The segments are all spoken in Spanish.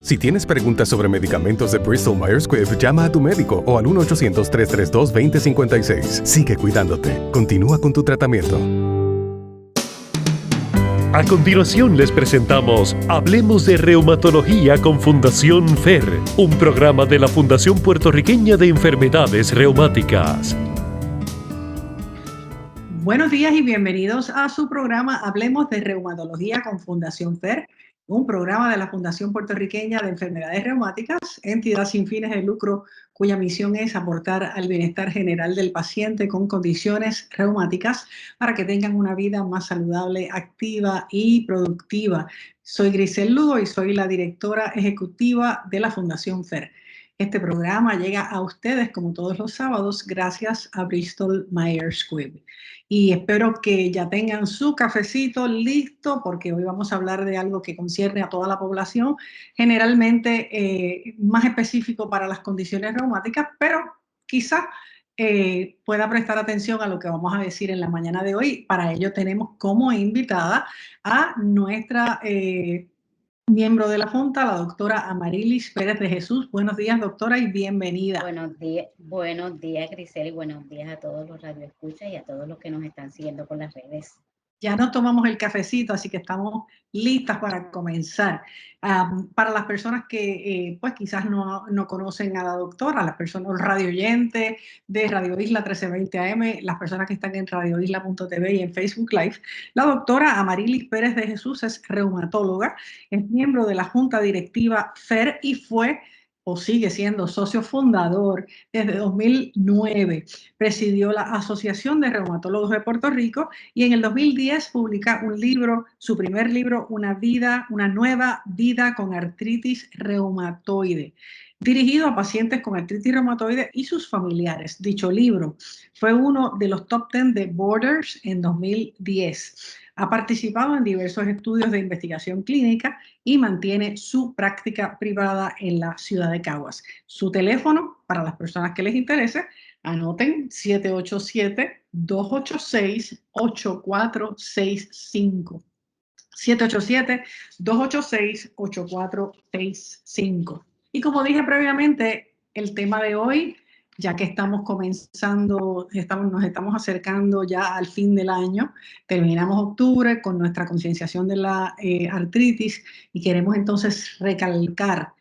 Si tienes preguntas sobre medicamentos de Bristol Myers Squibb, llama a tu médico o al 1-800-332-2056. Sigue cuidándote. Continúa con tu tratamiento. A continuación les presentamos Hablemos de Reumatología con Fundación FER, un programa de la Fundación Puertorriqueña de Enfermedades Reumáticas. Buenos días y bienvenidos a su programa Hablemos de Reumatología con Fundación FER, un programa de la Fundación Puertorriqueña de Enfermedades Reumáticas, entidad sin fines de lucro cuya misión es aportar al bienestar general del paciente con condiciones reumáticas para que tengan una vida más saludable, activa y productiva. Soy Grisel Lugo y soy la directora ejecutiva de la Fundación FER. Este programa llega a ustedes como todos los sábados gracias a Bristol Myers Squibb. Y espero que ya tengan su cafecito listo porque hoy vamos a hablar de algo que concierne a toda la población, generalmente más específico para las condiciones reumáticas, pero quizá pueda prestar atención a lo que vamos a decir en la mañana de hoy. Para ello tenemos como invitada a nuestra miembro de la Junta, la doctora Amarilis Pérez de Jesús. Buenos días, doctora, y bienvenida. Buenos días, Grisel, y buenos días a todos los radioescuchas y a todos los que nos están siguiendo por las redes. Ya nos tomamos el cafecito, así que estamos listas para comenzar. Para las personas que pues quizás no conocen a la doctora, las personas, los radio oyentes de Radio Isla 1320 AM, las personas que están en radioisla.tv y en Facebook Live, la doctora Amarilis Pérez de Jesús es reumatóloga, es miembro de la Junta Directiva FER y fue o sigue siendo socio fundador desde 2009. Presidió la Asociación de Reumatólogos de Puerto Rico y en el 2010 publica un libro, su primer libro, Una nueva vida con artritis reumatoide, dirigido a pacientes con artritis reumatoide y sus familiares. Dicho libro fue uno de los top 10 de Borders en 2010. Ha participado en diversos estudios de investigación clínica y mantiene su práctica privada en la ciudad de Caguas. Su teléfono, para las personas que les interese, anoten 787-286-8465. 787-286-8465. Y como dije previamente, el tema de hoy, ya que estamos comenzando, nos estamos acercando ya al fin del año, terminamos octubre con nuestra concienciación de la artritis y queremos entonces recalcar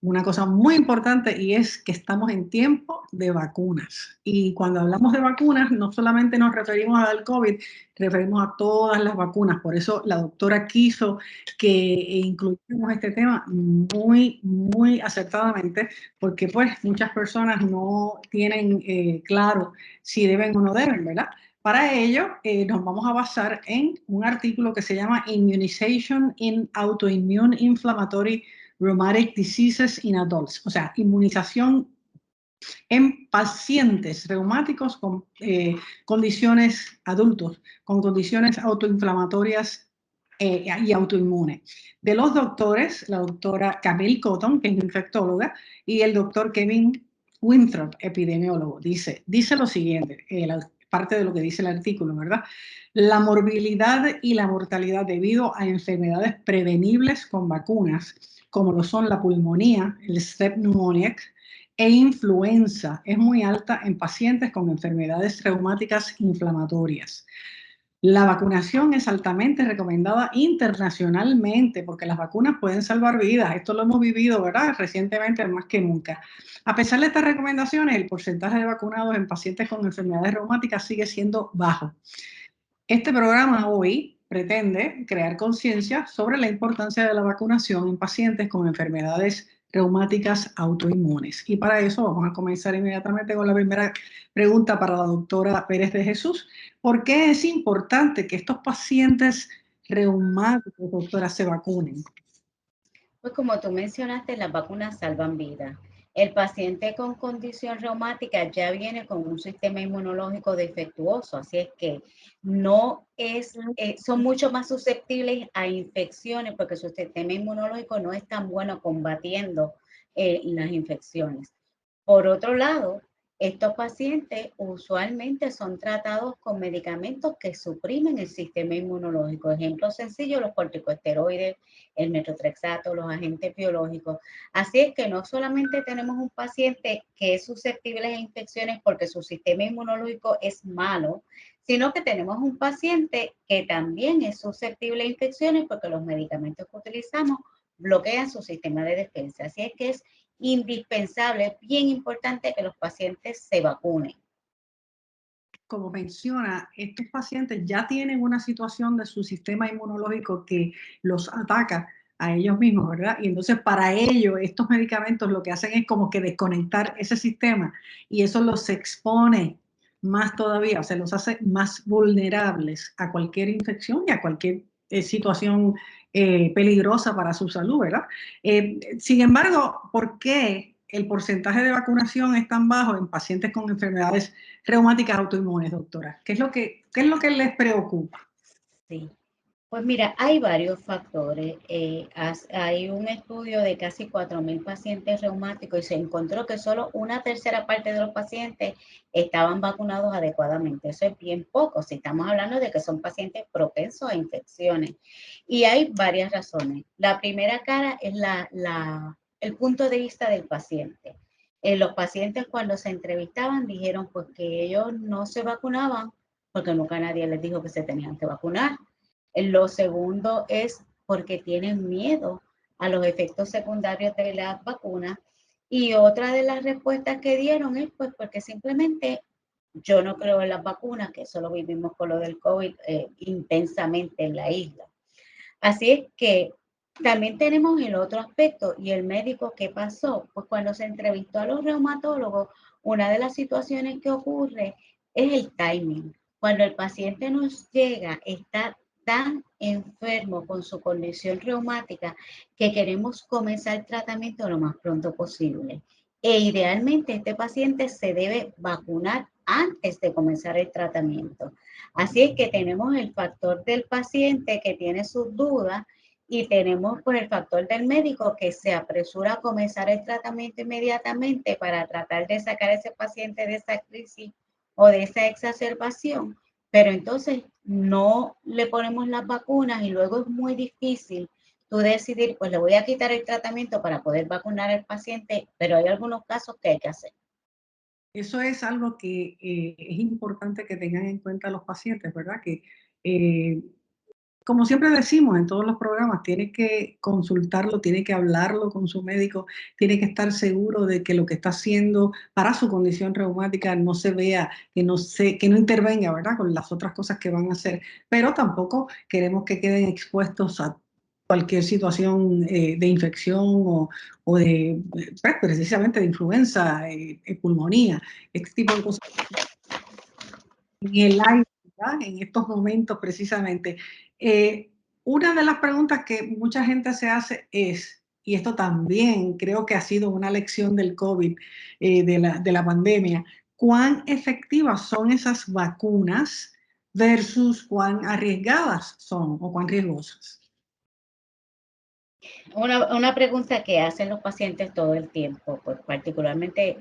una cosa muy importante y es que estamos en tiempo de vacunas. Y cuando hablamos de vacunas, no solamente nos referimos al COVID, referimos a todas las vacunas. Por eso la doctora quiso que incluyamos este tema muy acertadamente, porque pues muchas personas no tienen claro si deben o no deben, ¿verdad? Para ello, nos vamos a basar en un artículo que se llama Immunization in Autoimmune Inflammatory Rheumatic Diseases in Adults, o sea, inmunización en pacientes reumáticos con condiciones adultos, con condiciones autoinflamatorias y autoinmunes. De los doctores, la doctora Camille Cotton, que es infectóloga, y el doctor Kevin Winthrop, epidemiólogo, dice lo siguiente, parte de lo que dice el artículo, ¿verdad? La morbilidad y la mortalidad debido a enfermedades prevenibles con vacunas, como lo son la pulmonía, el Strep pneumoniae e influenza, es muy alta en pacientes con enfermedades reumáticas inflamatorias. La vacunación es altamente recomendada internacionalmente porque las vacunas pueden salvar vidas. Esto lo hemos vivido, ¿verdad? Recientemente más que nunca. A pesar de estas recomendaciones, el porcentaje de vacunados en pacientes con enfermedades reumáticas sigue siendo bajo. Este programa hoy pretende crear conciencia sobre la importancia de la vacunación en pacientes con enfermedades reumáticas autoinmunes. Y para eso vamos a comenzar inmediatamente con la primera pregunta para la doctora Pérez de Jesús. ¿Por qué es importante que estos pacientes reumáticos, doctora, se vacunen? Pues como tú mencionaste, las vacunas salvan vidas. El paciente con condición reumática ya viene con un sistema inmunológico defectuoso, así es que son mucho más susceptibles a infecciones porque su sistema inmunológico no es tan bueno combatiendo las infecciones. Por otro lado, estos pacientes usualmente son tratados con medicamentos que suprimen el sistema inmunológico. Ejemplo sencillo, los corticosteroides, el metotrexato, los agentes biológicos. Así es que no solamente tenemos un paciente que es susceptible a infecciones porque su sistema inmunológico es malo, sino que tenemos un paciente que también es susceptible a infecciones porque los medicamentos que utilizamos bloquean su sistema de defensa. Así es que es indispensable, bien importante que los pacientes se vacunen. Como menciona, estos pacientes ya tienen una situación de su sistema inmunológico que los ataca a ellos mismos, ¿verdad? Y entonces para ello estos medicamentos lo que hacen es como que desconectar ese sistema y eso los expone más todavía, o sea, los hace más vulnerables a cualquier infección y a cualquier situación peligrosa para su salud, ¿verdad? Sin embargo, ¿por qué el porcentaje de vacunación es tan bajo en pacientes con enfermedades reumáticas autoinmunes, doctora? ¿Qué es lo que les preocupa? Sí. Pues mira, hay varios factores. Hay un estudio de casi 4.000 pacientes reumáticos y se encontró que solo una tercera parte de los pacientes estaban vacunados adecuadamente. Eso es bien poco, si estamos hablando de que son pacientes propensos a infecciones. Y hay varias razones. La primera cara es el punto de vista del paciente. Los pacientes cuando se entrevistaban dijeron pues que ellos no se vacunaban porque nunca nadie les dijo que se tenían que vacunar. Lo segundo es porque tienen miedo a los efectos secundarios de las vacunas. Y otra de las respuestas que dieron es pues porque simplemente yo no creo en las vacunas, que eso lo vivimos con lo del COVID intensamente en la isla. Así es que también tenemos el otro aspecto y el médico que pasó, pues cuando se entrevistó a los reumatólogos, una de las situaciones que ocurre es el timing. Cuando el paciente nos llega, está tan enfermo con su condición reumática que queremos comenzar el tratamiento lo más pronto posible. E idealmente este paciente se debe vacunar antes de comenzar el tratamiento. Así es que tenemos el factor del paciente que tiene sus dudas y tenemos pues el factor del médico que se apresura a comenzar el tratamiento inmediatamente para tratar de sacar a ese paciente de esa crisis o de esa exacerbación, pero entonces no le ponemos las vacunas y luego es muy difícil tú decidir, pues le voy a quitar el tratamiento para poder vacunar al paciente, pero hay algunos casos que hay que hacer. Eso es algo que es importante que tengan en cuenta los pacientes, ¿verdad? Que, eh, como siempre decimos en todos los programas, tiene que consultarlo, tiene que hablarlo con su médico, tiene que estar seguro de que lo que está haciendo para su condición reumática no se vea, que no intervenga, ¿verdad? Con las otras cosas que van a hacer. Pero tampoco queremos que queden expuestos a cualquier situación de infección o de, pues, precisamente de influenza, pulmonía, este tipo de cosas en el aire, ¿verdad? En estos momentos precisamente. Eh, una de las preguntas que mucha gente se hace es, y esto también creo que ha sido una lección del COVID, de la pandemia, ¿cuán efectivas son esas vacunas versus cuán arriesgadas son o cuán riesgosas? Una pregunta que hacen los pacientes todo el tiempo, pues particularmente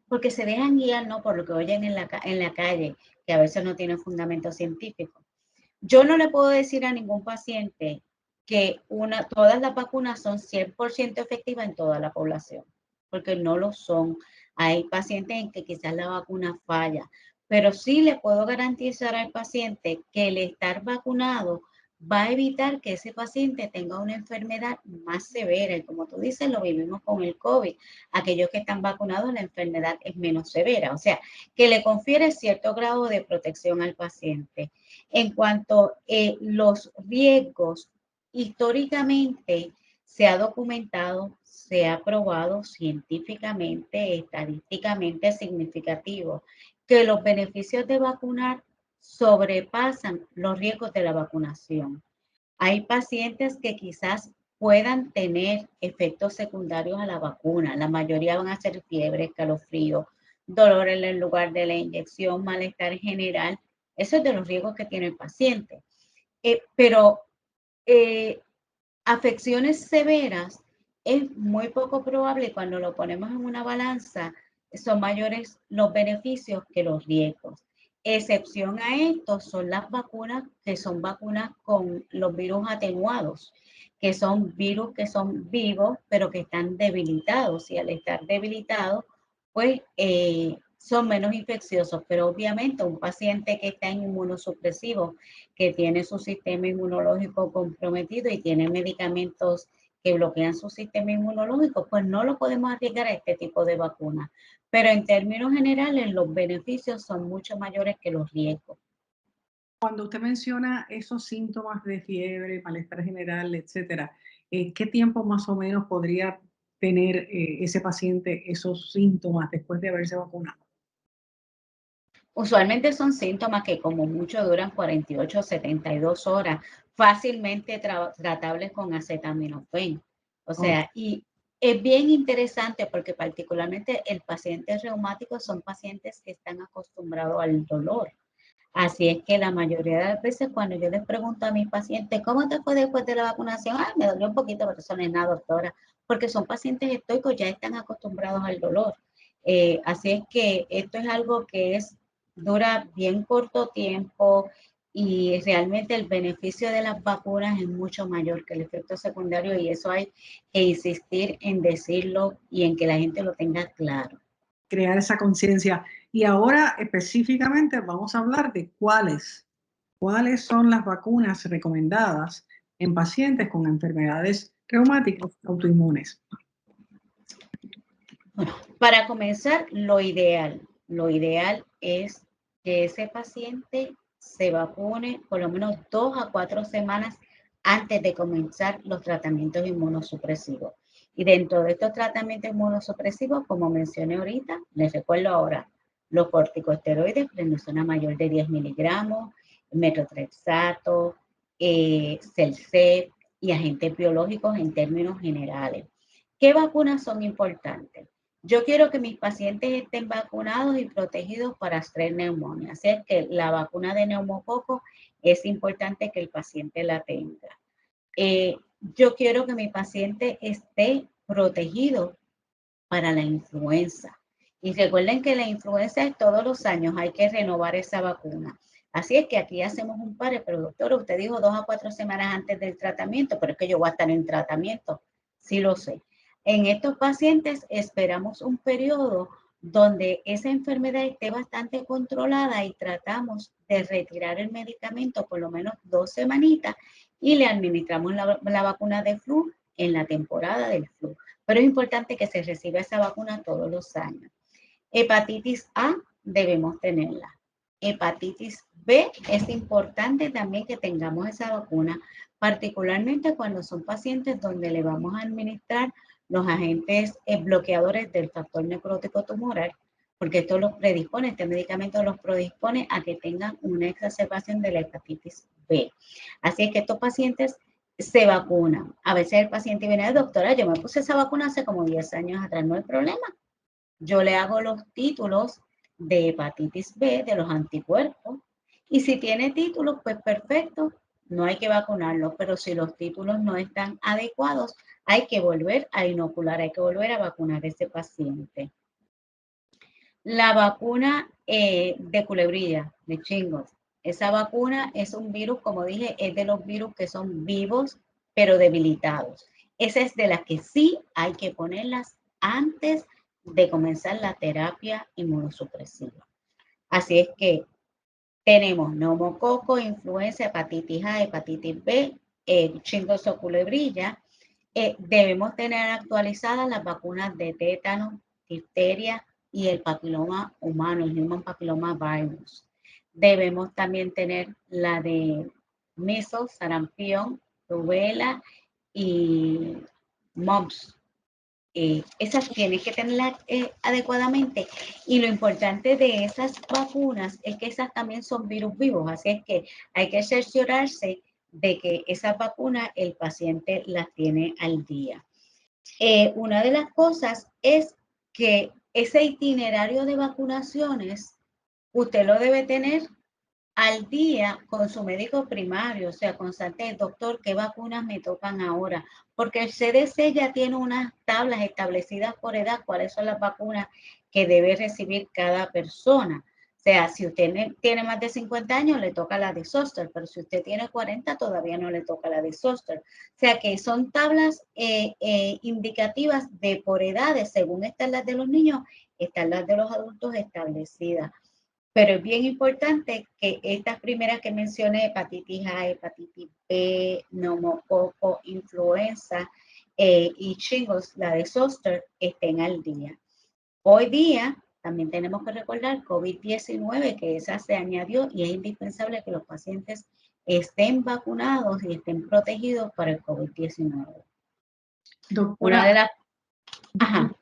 porque se dejan guiar, ¿no?, por lo que oyen en la calle, que a veces no tienen fundamento científico. Yo no le puedo decir a ningún paciente que todas las vacunas son 100% efectivas en toda la población, porque no lo son. Hay pacientes en que quizás la vacuna falla, pero sí le puedo garantizar al paciente que el estar vacunado va a evitar que ese paciente tenga una enfermedad más severa. Y como tú dices, lo vivimos con el COVID. Aquellos que están vacunados, la enfermedad es menos severa. O sea, que le confiere cierto grado de protección al paciente. En cuanto a los riesgos, históricamente se ha documentado, se ha probado científicamente, estadísticamente significativo, que los beneficios de vacunar sobrepasan los riesgos de la vacunación. Hay pacientes que quizás puedan tener efectos secundarios a la vacuna. La mayoría van a ser fiebre, escalofrío, dolor en el lugar de la inyección, malestar general. Eso es de los riesgos que tiene el paciente. Pero afecciones severas es muy poco probable cuando lo ponemos en una balanza. son mayores los beneficios que los riesgos. Excepción a esto son las vacunas que son vacunas con los virus atenuados, que son virus que son vivos, pero que están debilitados. Y al estar debilitados, pues son menos infecciosos. Pero obviamente un paciente que está en inmunosupresivo, que tiene su sistema inmunológico comprometido y tiene medicamentos que bloquean su sistema inmunológico, pues no lo podemos arriesgar a este tipo de vacunas. Pero en términos generales, los beneficios son mucho mayores que los riesgos. Cuando usted menciona esos síntomas de fiebre, malestar general, etcétera, ¿qué tiempo más o menos podría tener ese paciente esos síntomas después de haberse vacunado? Usualmente son síntomas que como mucho duran 48 o 72 horas, fácilmente tratables con acetaminofén. O sea, y es bien interesante porque particularmente el paciente reumático son pacientes que están acostumbrados al dolor. Así es que la mayoría de las veces cuando yo les pregunto a mis pacientes, ¿cómo te fue después de la vacunación? Ah, me dolió un poquito, pero eso no es nada, doctora, porque son pacientes estoicos, ya están acostumbrados al dolor. Así es que esto es algo que dura bien corto tiempo y realmente el beneficio de las vacunas es mucho mayor que el efecto secundario y eso hay que insistir en decirlo y en que la gente lo tenga claro. Crear esa conciencia. Y ahora específicamente vamos a hablar de cuáles son las vacunas recomendadas en pacientes con enfermedades reumáticas autoinmunes. Bueno, para comenzar, lo ideal es que ese paciente se vacune por lo menos 2 a 4 semanas antes de comenzar los tratamientos inmunosupresivos. Y dentro de estos tratamientos inmunosupresivos, como mencioné ahorita, les recuerdo ahora, los corticosteroides, prednisona mayor de 10 miligramos, metotrexato, Celsep y agentes biológicos en términos generales. ¿Qué vacunas son importantes? Yo quiero que mis pacientes estén vacunados y protegidos para Strep neumonía. Así es que la vacuna de neumococo es importante que el paciente la tenga. Yo quiero que mi paciente esté protegido para la influenza. Y recuerden que la influenza es todos los años, hay que renovar esa vacuna. Así es que aquí hacemos un par, pero doctora, usted dijo 2 a 4 semanas antes del tratamiento, pero es que yo voy a estar en tratamiento. Sí lo sé. En estos pacientes esperamos un periodo donde esa enfermedad esté bastante controlada y tratamos de retirar el medicamento por lo menos 2 semanitas y le administramos la vacuna de flu en la temporada del flu. Pero es importante que se reciba esa vacuna todos los años. Hepatitis A debemos tenerla. Hepatitis B es importante también que tengamos esa vacuna, particularmente cuando son pacientes donde le vamos a administrar los agentes bloqueadores del factor necrótico tumoral, porque esto los predispone, este medicamento los predispone a que tengan una exacerbación de la hepatitis B. Así es que estos pacientes se vacunan. A veces el paciente viene, doctora, yo me puse esa vacuna hace como 10 años atrás, no hay problema. Yo le hago los títulos de hepatitis B, de los anticuerpos, y si tiene títulos, pues perfecto, no hay que vacunarlo, pero si los títulos no están adecuados, hay que volver a inocular, hay que volver a vacunar a ese paciente. La vacuna de culebrilla, de chingos, esa vacuna es un virus, como dije, es de los virus que son vivos, pero debilitados. Esa es de las que sí hay que ponerlas antes de comenzar la terapia inmunosupresiva. Así es que tenemos neumococo, influenza, hepatitis A, hepatitis B, chingos o culebrilla. Debemos tener actualizadas las vacunas de tétano, difteria y el papiloma humano, el human papilloma virus. Debemos también tener la de measles, sarampión, rubela y mumps. Esas tienen que tenerlas adecuadamente. Y lo importante de esas vacunas es que esas también son virus vivos, así es que hay que cerciorarse de que esas vacunas el paciente las tiene al día. Una de las cosas es que ese itinerario de vacunaciones usted lo debe tener al día con su médico primario, o sea, constante, doctor, ¿qué vacunas me tocan ahora? Porque el CDC ya tiene unas tablas establecidas por edad, cuáles son las vacunas que debe recibir cada persona. O sea, si usted tiene más de 50 años, le toca la de Zoster, pero si usted tiene 40, todavía no le toca la de Zoster. O sea, que son tablas indicativas de por edades, según están las de los niños, están las de los adultos establecidas. Pero es bien importante que estas primeras que mencioné, hepatitis A, hepatitis B, neumococo, influenza y shingles, la de Zoster, estén al día. Hoy día también tenemos que recordar COVID-19, que esa se añadió y es indispensable que los pacientes estén vacunados y estén protegidos para el COVID-19. Doctora, Una de las... Ajá.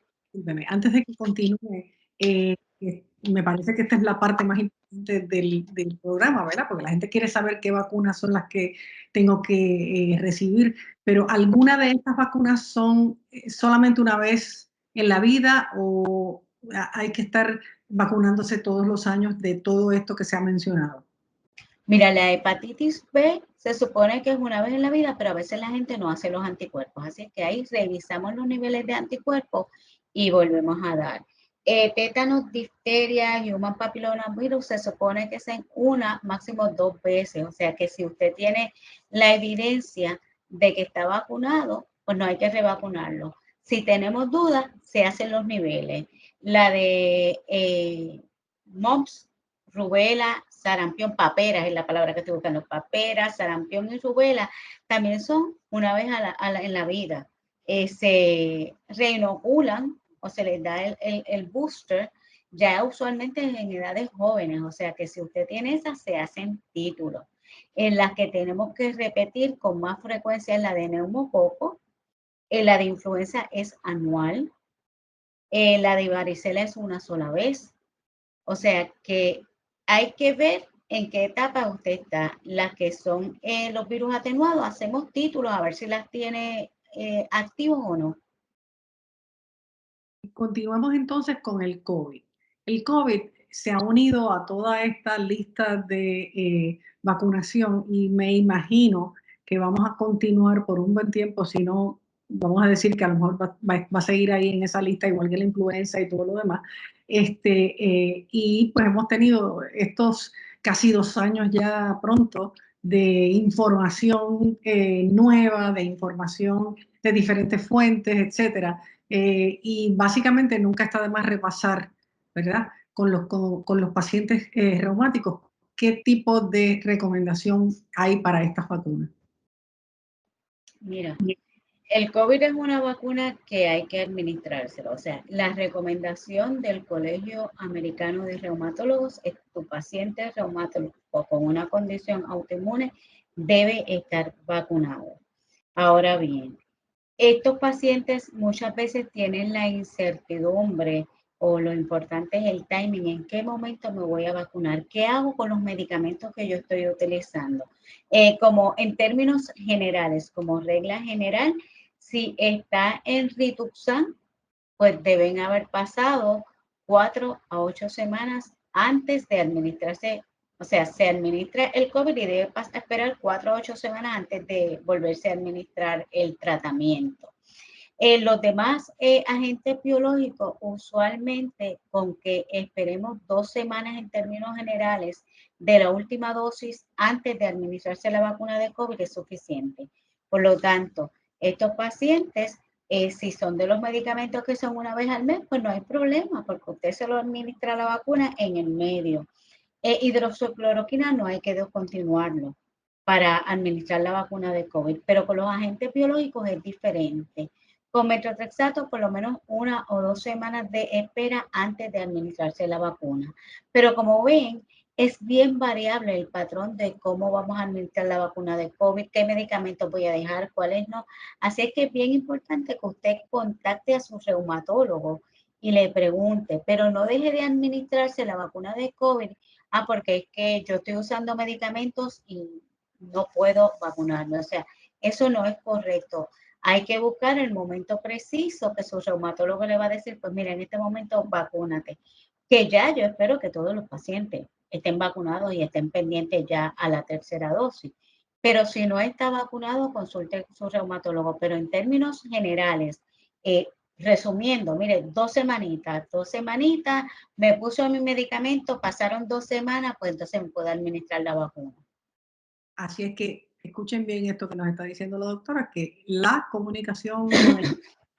Antes de que continúe, me parece que esta es la parte más importante del programa, ¿verdad? Porque la gente quiere saber qué vacunas son las que tengo que recibir, pero ¿alguna de estas vacunas son solamente una vez en la vida o hay que estar vacunándose todos los años de todo esto que se ha mencionado? Mira, la hepatitis B se supone que es una vez en la vida, pero a veces la gente no hace los anticuerpos. Así que ahí revisamos los niveles de anticuerpos y volvemos a dar. Tétanos, difteria, human papillomavirus se supone que sean una, máximo 2 veces. O sea que si usted tiene la evidencia de que está vacunado, pues no hay que revacunarlo. Si tenemos dudas, se hacen los niveles. La de mumps, rubela, sarampión, paperas es la palabra que estoy buscando, paperas, sarampión y rubela, también son una vez en la vida. Se reinoculan o se les da el booster ya usualmente en edades jóvenes, o sea que si usted tiene esas, se hacen títulos. En las que tenemos que repetir con más frecuencia es la de neumococo, la de influenza es anual, la de varicela es una sola vez, o sea que hay que ver en qué etapa usted está. Las que son los virus atenuados, hacemos títulos a ver si las tiene activos o no. Continuamos entonces con el COVID. El COVID se ha unido a toda esta lista de vacunación y me imagino que vamos a continuar por un buen tiempo, si no, vamos a decir que a lo mejor va a seguir ahí en esa lista, igual que la influenza y todo lo demás. Y pues hemos tenido estos casi 2 años ya pronto de información nueva, de información de diferentes fuentes, etcétera. Y básicamente nunca está de más repasar, ¿verdad? Con los pacientes reumáticos, ¿qué tipo de recomendación hay para estas vacunas? Mira, el COVID es una vacuna que hay que administrársela. O sea, la recomendación del Colegio Americano de Reumatólogos es que tu paciente reumatólogo con una condición autoinmune debe estar vacunado. Ahora bien, estos pacientes muchas veces tienen la incertidumbre o lo importante es el timing, en qué momento me voy a vacunar, qué hago con los medicamentos que yo estoy utilizando. Como en términos generales, como regla general, si está en Rituxan, pues deben haber pasado 4 a 8 semanas antes de administrarse. O sea, se administra el COVID y debe esperar 4 a 8 semanas antes de volverse a administrar el tratamiento. Los demás agentes biológicos, usualmente con que esperemos 2 semanas en términos generales de la última dosis antes de administrarse la vacuna de COVID es suficiente. Por lo tanto, estos pacientes, si son de los medicamentos que son una vez al mes, pues no hay problema porque usted se lo administra la vacuna en el medio. Hidroxicloroquina no hay que descontinuarlo para administrar la vacuna de COVID, pero con los agentes biológicos es diferente. Con metotrexato, por lo menos 1 o 2 semanas de espera antes de administrarse la vacuna. Pero como ven, es bien variable el patrón de cómo vamos a administrar la vacuna de COVID, qué medicamentos voy a dejar, cuáles no. Así es que es bien importante que usted contacte a su reumatólogo y le pregunte, pero no deje de administrarse la vacuna de COVID, porque es que yo estoy usando medicamentos y no puedo vacunarme. O sea, eso no es correcto. Hay que buscar el momento preciso que su reumatólogo le va a decir, pues mira, en este momento vacúnate. Que ya yo espero que todos los pacientes estén vacunados y estén pendientes ya a la tercera dosis. Pero si no está vacunado, consulte a su reumatólogo. Pero en términos generales, resumiendo, mire, 2 semanitas, me puso mi medicamento, pasaron 2 semanas, pues entonces me puedo administrar la vacuna. Así es que escuchen bien esto que nos está diciendo la doctora, que la comunicación con el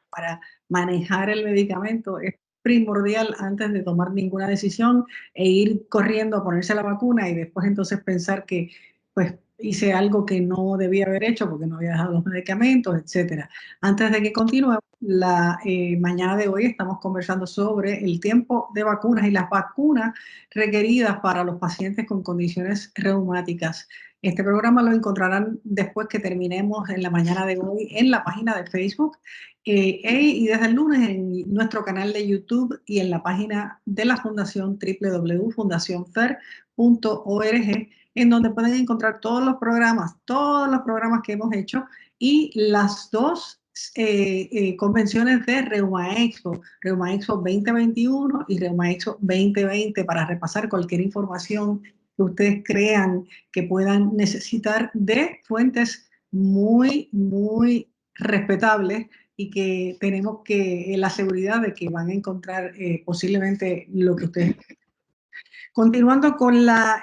para manejar el medicamento es primordial antes de tomar ninguna decisión e ir corriendo a ponerse la vacuna y después entonces pensar que pues hice algo que no debía haber hecho porque no había dejado los medicamentos, etcétera. Antes de que continuemos, la mañana de hoy estamos conversando sobre el tiempo de vacunas y las vacunas requeridas para los pacientes con condiciones reumáticas. Este programa lo encontrarán después que terminemos en la mañana de hoy en la página de Facebook y desde el lunes en nuestro canal de YouTube y en la página de la Fundación www.fundacionfer.org, en donde pueden encontrar todos los programas que hemos hecho y las dos convenciones de Reuma Expo 2021 y Reuma Expo 2020 para repasar cualquier información que ustedes crean que puedan necesitar de fuentes muy, muy respetables y que tenemos que la seguridad de que van a encontrar posiblemente lo que ustedes. Continuando con la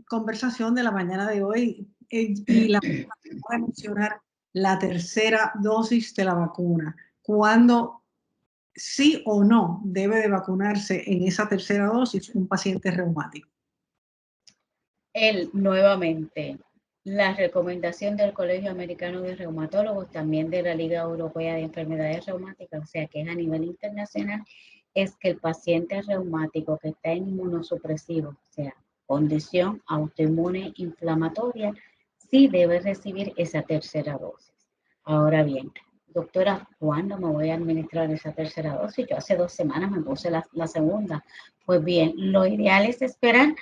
conversación de la mañana de hoy y la voy a mencionar la tercera dosis de la vacuna. ¿Cuándo sí o no debe de vacunarse en esa tercera dosis un paciente reumático? Nuevamente, la recomendación del Colegio Americano de Reumatólogos, también de la Liga Europea de Enfermedades Reumáticas, o sea que es a nivel internacional, es que el paciente reumático que está en inmunosupresivo, o sea, condición autoinmune inflamatoria, sí debe recibir esa tercera dosis. Ahora bien, doctora, ¿cuándo me voy a administrar esa tercera dosis? Yo hace 2 semanas me puse la segunda. Pues bien, lo ideal es esperar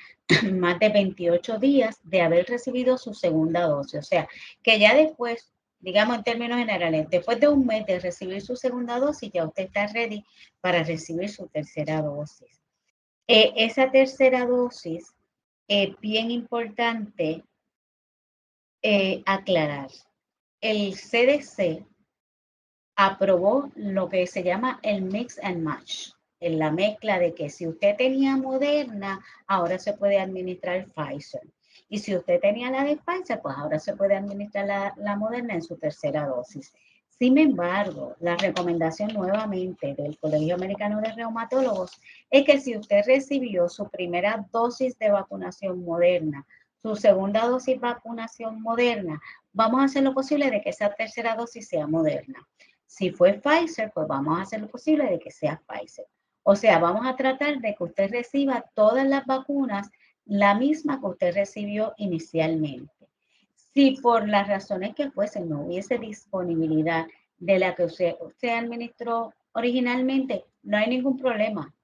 más de 28 días de haber recibido su segunda dosis. O sea, que ya después, digamos en términos generales, después de 1 mes de recibir su segunda dosis, ya usted está ready para recibir su tercera dosis. Esa tercera dosis es bien importante aclarar. El CDC aprobó lo que se llama el mix and match, en la mezcla de que si usted tenía Moderna, ahora se puede administrar Pfizer. Y si usted tenía la de Pfizer, pues ahora se puede administrar la Moderna en su tercera dosis. Sin embargo, la recomendación nuevamente del Colegio Americano de Reumatólogos es que si usted recibió su primera dosis de vacunación Moderna, su segunda dosis de vacunación Moderna, vamos a hacer lo posible de que esa tercera dosis sea Moderna. Si fue Pfizer, pues vamos a hacer lo posible de que sea Pfizer. O sea, vamos a tratar de que usted reciba todas las vacunas, la misma que usted recibió inicialmente. Si por las razones que fuesen no hubiese disponibilidad de la que usted administró originalmente, no hay ningún problema.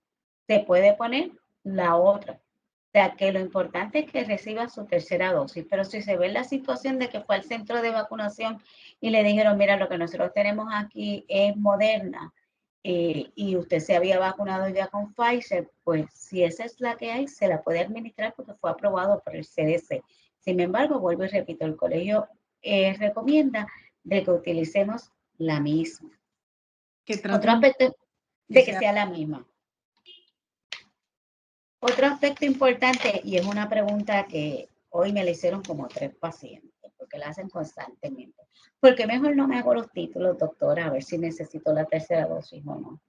Se puede poner la otra. O sea, que lo importante es que reciba su tercera dosis, pero si se ve la situación de que fue al centro de vacunación y le dijeron, mira, lo que nosotros tenemos aquí es Moderna y usted se había vacunado ya con Pfizer, pues si esa es la que hay, se la puede administrar porque fue aprobado por el CDC. Sin embargo, vuelvo y repito, el colegio recomienda de que utilicemos la misma. Otro aspecto de que sea la misma. Otro aspecto importante, y es una pregunta que hoy me la hicieron como 3 pacientes, porque la hacen constantemente. ¿Por qué mejor no me hago los títulos, doctora, a ver si necesito la tercera dosis o no?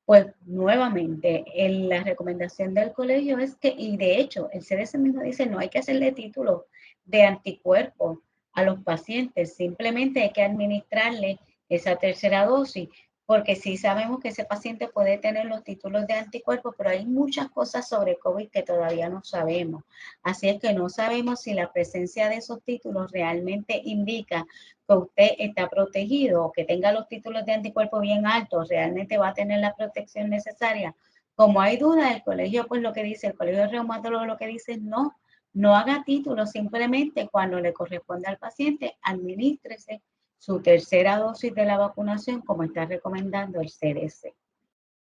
Pues nuevamente, la recomendación del colegio es que, y de hecho, el CDC mismo dice, no hay que hacerle títulos de anticuerpos a los pacientes, simplemente hay que administrarle esa tercera dosis, porque sí sabemos que ese paciente puede tener los títulos de anticuerpos, pero hay muchas cosas sobre COVID que todavía no sabemos. Así es que no sabemos si la presencia de esos títulos realmente indica que usted está protegido o que tenga los títulos de anticuerpos bien altos, realmente va a tener la protección necesaria. Como hay duda, el colegio, pues lo que dice, el colegio de reumatólogos lo que dice es no haga títulos, simplemente cuando le corresponda al paciente, administrese su tercera dosis de la vacunación como está recomendando el CDC.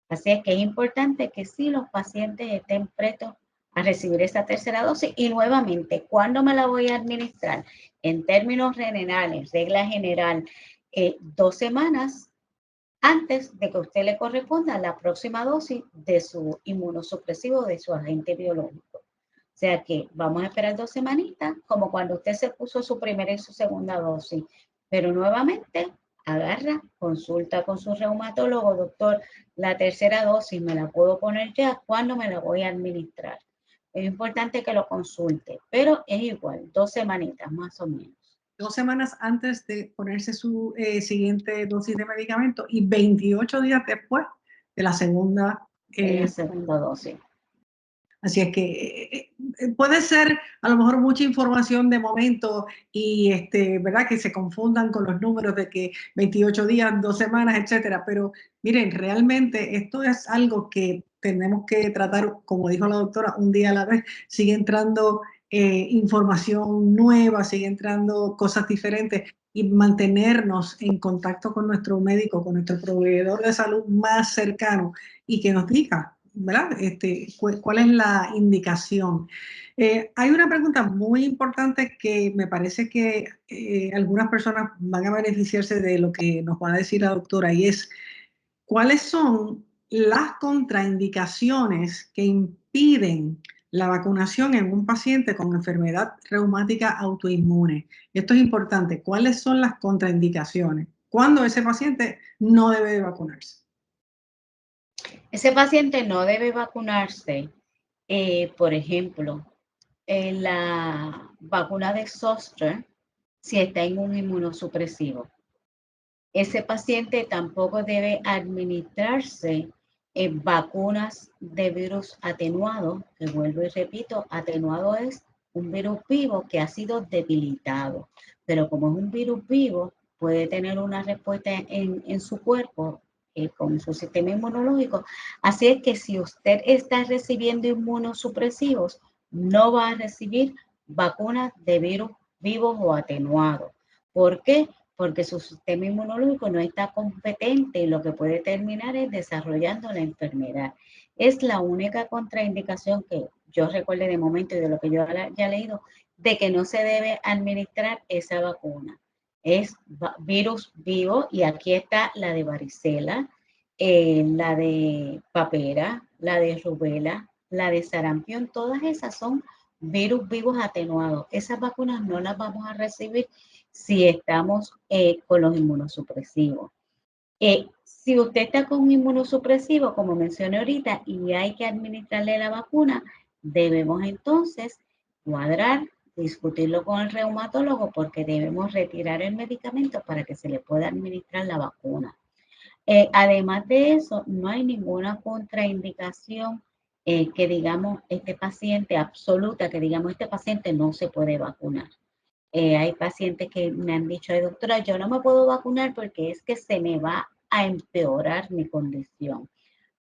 Así es que es importante que sí los pacientes estén prestos a recibir esa tercera dosis. Y nuevamente, ¿cuándo me la voy a administrar? En términos generales, regla general, 2 semanas antes de que a usted le corresponda la próxima dosis de su inmunosupresivo, de su agente biológico. O sea que vamos a esperar 2 semanitas, como cuando usted se puso su primera y su segunda dosis. Pero nuevamente, agarra, consulta con su reumatólogo, doctor, la tercera dosis me la puedo poner ya, ¿cuándo me la voy a administrar? Es importante que lo consulte, pero es igual, 2 semanitas más o menos. 2 semanas antes de ponerse su siguiente dosis de medicamento y 28 días después de la segunda. La segunda dosis. Así es que puede ser a lo mejor mucha información de momento y ¿verdad? Que se confundan con los números de que 28 días, 2 semanas, etcétera. Pero miren, realmente esto es algo que tenemos que tratar, como dijo la doctora, un día a la vez. Sigue entrando información nueva, sigue entrando cosas diferentes y mantenernos en contacto con nuestro médico, con nuestro proveedor de salud más cercano y que nos diga, ¿verdad? ¿Cuál es la indicación? Hay una pregunta muy importante que me parece que algunas personas van a beneficiarse de lo que nos va a decir la doctora y es, ¿cuáles son las contraindicaciones que impiden la vacunación en un paciente con enfermedad reumática autoinmune? Esto es importante. ¿Cuáles son las contraindicaciones? ¿Cuándo ese paciente no debe de vacunarse? Ese paciente no debe vacunarse, por ejemplo, la vacuna de Zoster si está en un inmunosupresivo. Ese paciente tampoco debe administrarse vacunas de virus atenuado, que vuelvo y repito, atenuado es un virus vivo que ha sido debilitado, pero como es un virus vivo, puede tener una respuesta en su cuerpo con su sistema inmunológico. Así es que si usted está recibiendo inmunosupresivos, no va a recibir vacunas de virus vivos o atenuados. ¿Por qué? Porque su sistema inmunológico no está competente y lo que puede terminar es desarrollando la enfermedad. Es la única contraindicación que yo recuerde de momento y de lo que yo ya he leído, de que no se debe administrar esa vacuna. Es virus vivo y aquí está la de varicela, la de papera, la de rubela, la de sarampión, todas esas son virus vivos atenuados. Esas vacunas no las vamos a recibir si estamos con los inmunosupresivos. Si usted está con un inmunosupresivo, como mencioné ahorita, y hay que administrarle la vacuna, debemos entonces cuadrar, discutirlo con el reumatólogo porque debemos retirar el medicamento para que se le pueda administrar la vacuna. Además de eso, no hay ninguna contraindicación que digamos este paciente absoluta, que digamos este paciente no se puede vacunar. Hay pacientes que me han dicho, ay doctora, yo no me puedo vacunar porque es que se me va a empeorar mi condición.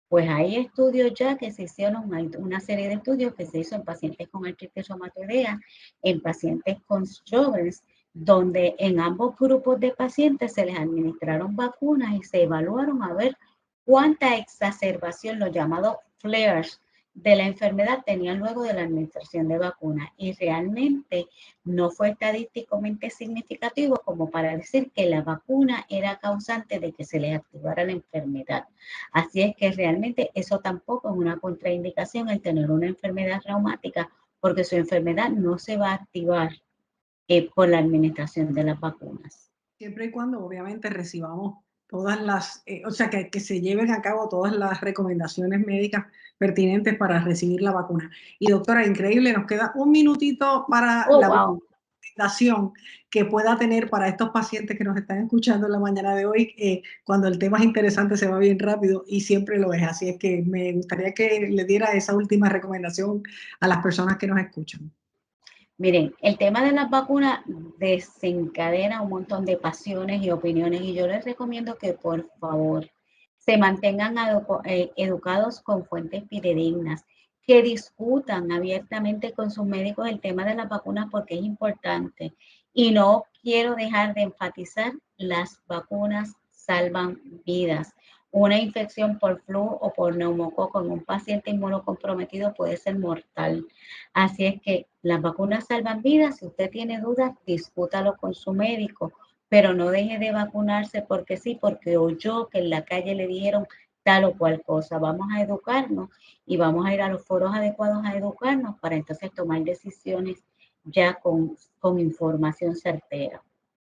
Pues hay estudios ya que se hicieron, hay una serie de estudios que se hizo en pacientes con artritis reumatoidea, en pacientes con Sjögren's, donde en ambos grupos de pacientes se les administraron vacunas y se evaluaron a ver cuánta exacerbación, los llamados flares, de la enfermedad tenían luego de la administración de vacunas y realmente no fue estadísticamente significativo como para decir que la vacuna era causante de que se les activara la enfermedad. Así es que realmente eso tampoco es una contraindicación el tener una enfermedad reumática porque su enfermedad no se va a activar por la administración de las vacunas. Siempre y cuando obviamente recibamos todas las, o sea, que se lleven a cabo todas las recomendaciones médicas pertinentes para recibir la vacuna. Y doctora, increíble, nos queda un minutito para la recomendación que pueda tener para estos pacientes que nos están escuchando en la mañana de hoy. Cuando el tema es interesante se va bien rápido y siempre lo es. Así es que me gustaría que le diera esa última recomendación a las personas que nos escuchan. Miren, el tema de las vacunas desencadena un montón de pasiones y opiniones y yo les recomiendo que por favor se mantengan educados con fuentes fidedignas, que discutan abiertamente con sus médicos el tema de las vacunas porque es importante. Y no quiero dejar de enfatizar, las vacunas salvan vidas. Una infección por flu o por neumococo en un paciente inmunocomprometido puede ser mortal. Así es que las vacunas salvan vidas. Si usted tiene dudas, discútalo con su médico, pero no deje de vacunarse porque sí, porque oyó que en la calle le dijeron tal o cual cosa. Vamos a educarnos y vamos a ir a los foros adecuados a educarnos para entonces tomar decisiones ya con información certera.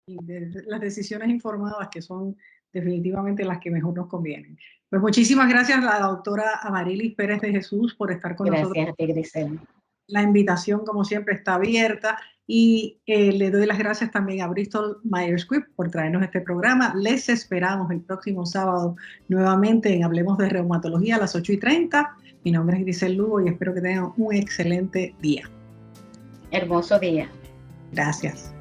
Y las decisiones informadas que son definitivamente las que mejor nos convienen. Pues muchísimas gracias a la doctora Amarilis Pérez de Jesús por estar con nosotros. Gracias a ti, Grisel. La invitación, como siempre, está abierta y le doy las gracias también a Bristol Myers Squibb por traernos este programa. Les esperamos el próximo sábado nuevamente en Hablemos de Reumatología a las 8:30. Mi nombre es Grisel Lugo y espero que tengan un excelente día. Hermoso día. Gracias.